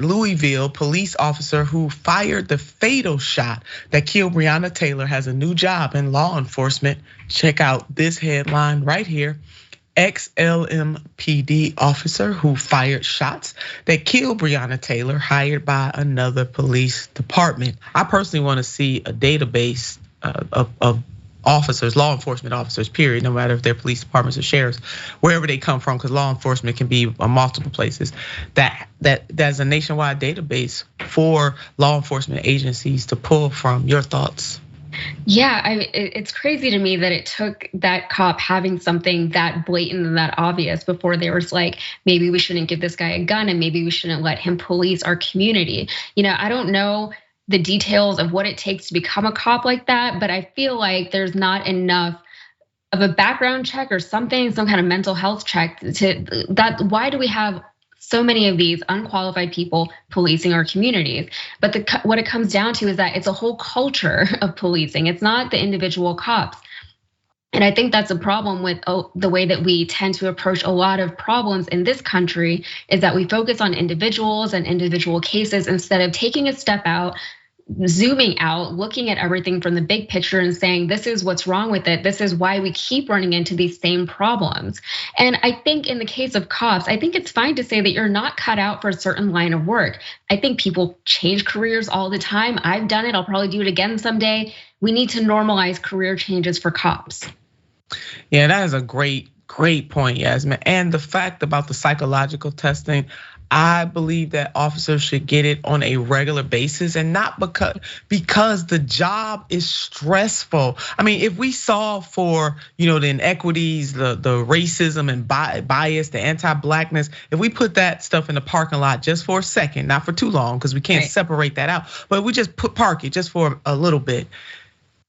Louisville police officer who fired the fatal shot that killed Breonna Taylor has a new job in law enforcement. Check out this headline right here. Ex-LMPD officer who fired shots that killed Breonna Taylor hired by another police department. I personally want to see a database of officers, law enforcement officers, period, no matter if they're police departments or sheriffs, wherever they come from, because law enforcement can be multiple places. That's a nationwide database for law enforcement agencies to pull from. Your thoughts? Yeah, it's crazy to me that it took that cop having something that blatant and that obvious before they were like, maybe we shouldn't give this guy a gun and maybe we shouldn't let him police our community. I don't know the details of what it takes to become a cop like that, but I feel like there's not enough of a background check or something, some kind of mental health check to that. Why do we have so many of these unqualified people policing our communities? But what it comes down to is that it's a whole culture of policing. It's not the individual cops. And I think that's a problem with the way that we tend to approach a lot of problems in this country, is that we focus on individuals and individual cases instead of taking a step out, zooming out, looking at everything from the big picture and saying, this is what's wrong with it. This is why we keep running into these same problems. And I think in the case of cops, I think it's fine to say that you're not cut out for a certain line of work. I think people change careers all the time. I've done it. I'll probably do it again someday. We need to normalize career changes for cops. Yeah, that is a great point, Yasmin. And the fact about the psychological testing, I believe that officers should get it on a regular basis, and not because the job is stressful. I mean, if we solve for the inequities, the racism and bias, the anti-blackness, if we put that stuff in the parking lot just for a second, not for too long, because we can't separate that out, but we just park it just for a little bit,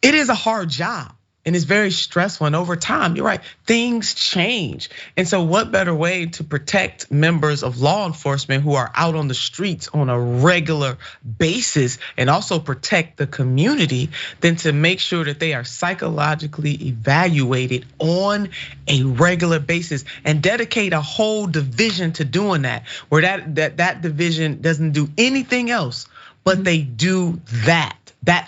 it is a hard job. And it's very stressful, and over time, you're right, things change. And so what better way to protect members of law enforcement who are out on the streets on a regular basis and also protect the community than to make sure that they are psychologically evaluated on a regular basis and dedicate a whole division to doing that, where that division doesn't do anything else, but they do that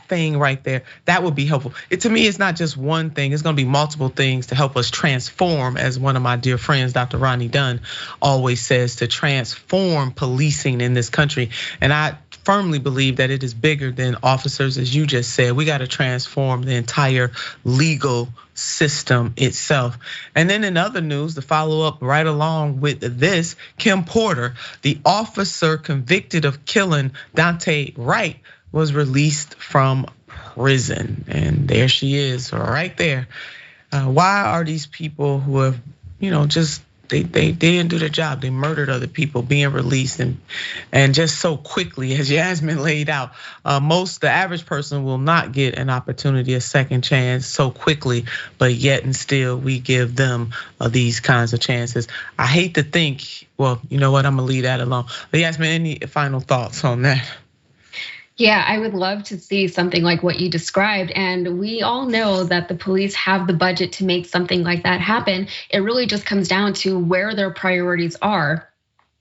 thing right there. That would be helpful. To me, it's not just one thing. It's going to be multiple things to help us transform, as one of my dear friends, Dr. Ronnie Dunn, always says, to transform policing in this country. And I firmly believe that it is bigger than officers, as you just said. We got to transform the entire legal system itself. And then in other news, to follow up right along with this, Kim Porter, the officer convicted of killing Dante Wright, was released from prison. And there she is right there. Why are these people who have, just they didn't do their job, they murdered other people, being released and just so quickly, as Yasmin laid out? The average person will not get an opportunity, a second chance so quickly, but yet and still we give them these kinds of chances. I hate to think, well, you know what, I'm gonna leave that alone. But Yasmin, any final thoughts on that? Yeah, I would love to see something like what you described. And we all know that the police have the budget to make something like that happen. It really just comes down to where their priorities are.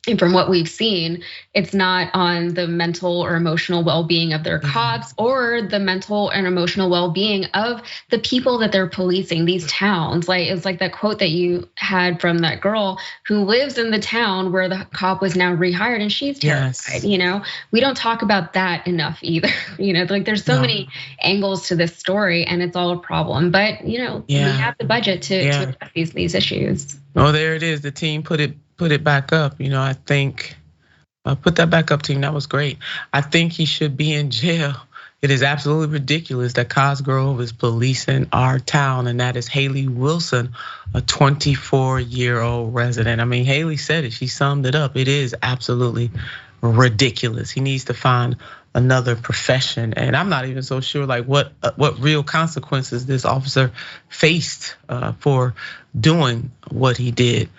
And from what we've seen, it's not on the mental or emotional well-being of their cops or the mental and emotional well-being of the people that they're policing, these towns. Like, it's like that quote that you had from that girl who lives in the town where the cop was now rehired, and she's terrified. Yes. We don't talk about that enough either. Like, there's so many angles to this story, and it's all a problem. But we have the budget to address these issues. Oh, there it is. The team put it back up. I think, put that back up, team. That was great. I think he should be in jail. It is absolutely ridiculous that Cosgrove is policing our town, and that is Haley Wilson, a 24-year-old resident. I mean, Haley said it, she summed it up. It is absolutely ridiculous. He needs to find another profession. And I'm not even so sure like what real consequences this officer faced for doing what he did.